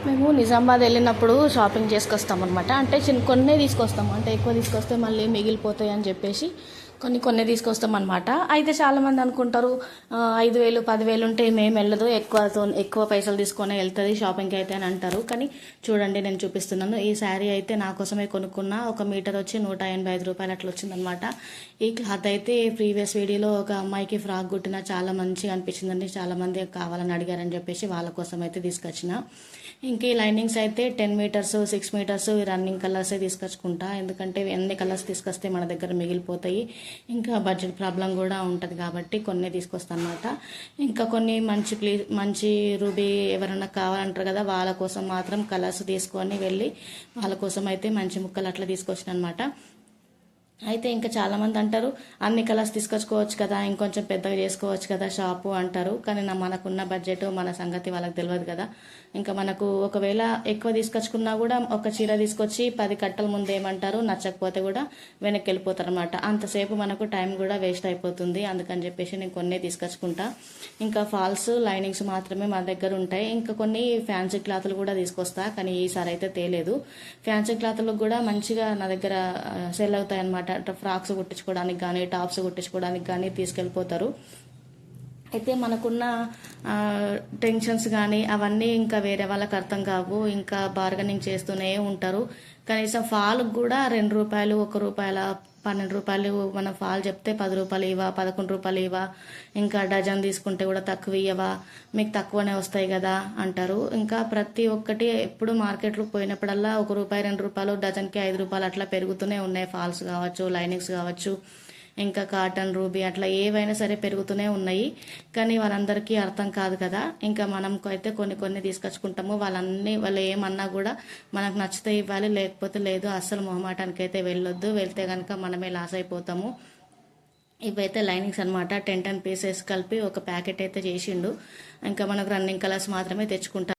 మేము నిజామాబాద్ వెళ్ళినప్పుడు షాపింగ్ చేసుకొస్తాం అనమాట. అంటే కొన్నే తీసుకొస్తాము, అంటే ఎక్కువ తీసుకొస్తే మళ్ళీ మిగిలిపోతాయి అని చెప్పేసి కొన్ని తీసుకొస్తాం అనమాట. అయితే చాలామంది అనుకుంటారు 5,000 10,000 ఉంటే మేము వెళ్ళదు, ఎక్కువ పైసలు తీసుకొని వెళ్తుంది షాపింగ్కి అయితే అని అంటారు. కానీ చూడండి, నేను చూపిస్తున్నాను. ఈ శారీ అయితే నా కోసమే కొనుక్కున్న. 1 మీటర్ వచ్చి 185 రూపాయలు అట్లా వచ్చిందనమాట. ఈ క్లాత్ అయితే ప్రీవియస్ వీడియోలో ఒక అమ్మాయికి ఫ్రాక్ కుట్టిన, చాలా మంచిగా అనిపించిందండి. చాలామంది కావాలని అడిగారని చెప్పేసి వాళ్ళ కోసం అయితే తీసుకొచ్చిన. ఇంక ఈ లైనింగ్స్ అయితే 10 మీటర్స్ 6 మీటర్స్ రన్నింగ్ కలర్సే తీసుకొచ్చుకుంటా. ఎందుకంటే ఎన్ని కలర్స్ తీసుకొస్తే మన దగ్గర మిగిలిపోతాయి, ఇంకా బడ్జెట్ ప్రాబ్లం కూడా ఉంటుంది కాబట్టి కొన్ని తీసుకొస్తాను అనమాట. ఇంకా కొన్ని మంచి రూబీ ఎవరైనా కావాలంటారు కదా, వాళ్ళ కోసం మాత్రం కలర్స్ తీసుకొని వెళ్ళి వాళ్ళ కోసం అయితే మంచి ముక్కలు అట్లా తీసుకొచ్చిన అనమాట. అయితే ఇంకా చాలామంది అంటారు అన్ని కలర్స్ తీసుకొచ్చుకోవచ్చు కదా, ఇంకొంచెం పెద్దగా చేసుకోవచ్చు కదా షాపు అంటారు. కానీ మనకున్న బడ్జెట్ మన సంగతి వాళ్ళకి తెలియదు కదా. ఇంకా మనకు ఒకవేళ ఎక్కువ తీసుకొచ్చుకున్నా కూడా ఒక చీర తీసుకొచ్చి 10 కట్టల ముందు ఏమంటారు, నచ్చకపోతే కూడా వెనక్కి వెళ్ళిపోతారు అనమాట. అంతసేపు మనకు టైం కూడా వేస్ట్ అయిపోతుంది. అందుకని చెప్పేసి నేను కొన్ని తీసుకొచ్చుకుంటా. ఇంకా ఫాల్స్ లైనింగ్స్ మాత్రమే మా దగ్గర ఉంటాయి. ఇంకా కొన్ని ఫ్యాన్సీ క్లాతులు కూడా తీసుకొస్తా, కానీ ఈసారి అయితే తేలేదు. ఫ్యాన్సీ క్లాతులకు కూడా మంచిగా నా దగ్గర సెల్ అవుతాయి అనమాట. ఫ్రాక్స్ కుట్టించుకోవడానికి కానీ టాప్స్ కుట్టించుకోవడానికి కానీ తీసుకెళ్ళిపోతారు. అయితే మనకున్న టెన్షన్స్ కానీ అవన్నీ ఇంకా వేరే వాళ్ళకి అర్థం కావు. ఇంకా బార్గెనింగ్ చేస్తూనే ఉంటారు. కనీసం ఫాల్కి కూడా 2 రూపాయలు 1 రూపాయల 12 రూపాయలు మనం ఫాల్ చెప్తే 10 రూపాయలు ఇవా 11 రూపాయలు ఇవా, ఇంకా డజన్ తీసుకుంటే కూడా తక్కువ ఇవ్వవా, మీకు తక్కువనే వస్తాయి కదా అంటారు. ఇంకా ప్రతి ఒక్కటి ఎప్పుడు మార్కెట్లోకి పోయినప్పుడల్లా 1 రూపాయి 2 రూపాయలు, డజన్కి 5 రూపాయలు అట్లా పెరుగుతూనే ఉన్నాయి. ఫాల్స్ కావచ్చు, లైనింగ్స్ కావచ్చు, ఇంకా కాటన్ రూబీ అట్లా ఏవైనా సరే పెరుగుతూనే ఉన్నాయి. కానీ వాళ్ళందరికీ అర్థం కాదు కదా. ఇంకా మనం అయితే కొన్ని తీసుకొచ్చుకుంటాము. వాళ్ళు ఏమన్నా కూడా మనకు నచ్చితే ఇవ్వాలి, లేకపోతే లేదు. అస్సలు మొహమాటానికి అయితే వెళ్ళొద్దు. వెళ్తే కనుక మనమే లాస్ అయిపోతాము. ఇవైతే లైనింగ్స్ అనమాట. 10 పీసెస్ కలిపి ఒక ప్యాకెట్ అయితే చేసిండు. ఇంకా మనకు రన్నింగ్ కలర్స్ మాత్రమే తెచ్చుకుంటాం.